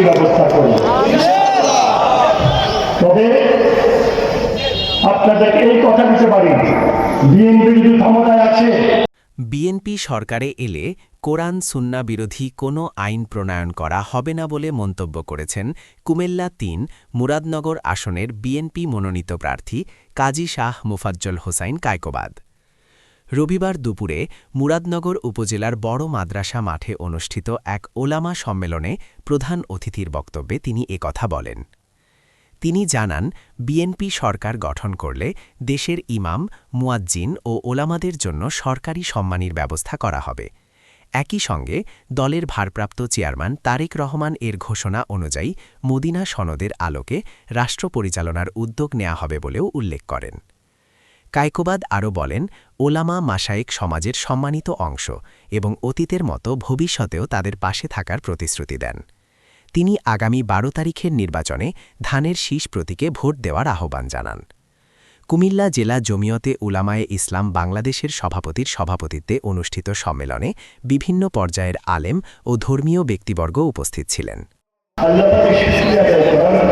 ব্যবস্থা করি। তবে আপনাদেরকে এই কথা দিতে পারি, বিএনপি যদি ক্ষমতায় আছে, বিএনপি সরকারে এলে কোরআন সুন্না বিরোধী কোনো আইন প্রণয়ন করা হবে না বলে মন্তব্য করেছেন কুমিল্লা ৩ মুরাদনগর আসনের বিএনপি মনোনীত প্রার্থী কাজী শাহ মোফাজ্জল হোসাইন কায়কোবাদ। রবিবার দুপুরে মুরাদনগর উপজেলার বড় মাদ্রাসা মাঠে অনুষ্ঠিত এক ওলামা সম্মেলনে প্রধান অতিথির বক্তব্যে তিনি একথা বলেন। তিনি জানান, বিএনপি সরকার গঠন করলে দেশের ইমাম, মুয়াজ্জিন ও ওলামাদের জন্য সরকারি সম্মানীর ব্যবস্থা করা হবে। একই সঙ্গে দলের ভারপ্রাপ্ত চেয়ারম্যান তারেক রহমান এর ঘোষণা অনুযায়ী মদিনা সনদের আলোকে রাষ্ট্র পরিচালনার উদ্যোগ নেওয়া হবে বলেও উল্লেখ করেন। কায়কোবাদ আরও বলেন, ওলামা মাশায়েখ সমাজের সম্মানিত অংশ এবং অতীতের মতো ভবিষ্যতেও তাদের পাশে থাকার প্রতিশ্রুতি দেন। তিনি আগামী ১২ তারিখের নির্বাচনে ধানের শীষ প্রতীকে ভোট দেওয়ার আহ্বান জানান। কুমিল্লা জেলা জমিয়তে উলামায়ে ইসলাম বাংলাদেশের সভাপতির সভাপতিত্বে অনুষ্ঠিত সম্মেলনে বিভিন্ন পর্যায়ের আলেম ও ধর্মীয় ব্যক্তিবর্গ উপস্থিত ছিলেন। আল্লাহ তাকে শুকরিয়া আদায় করার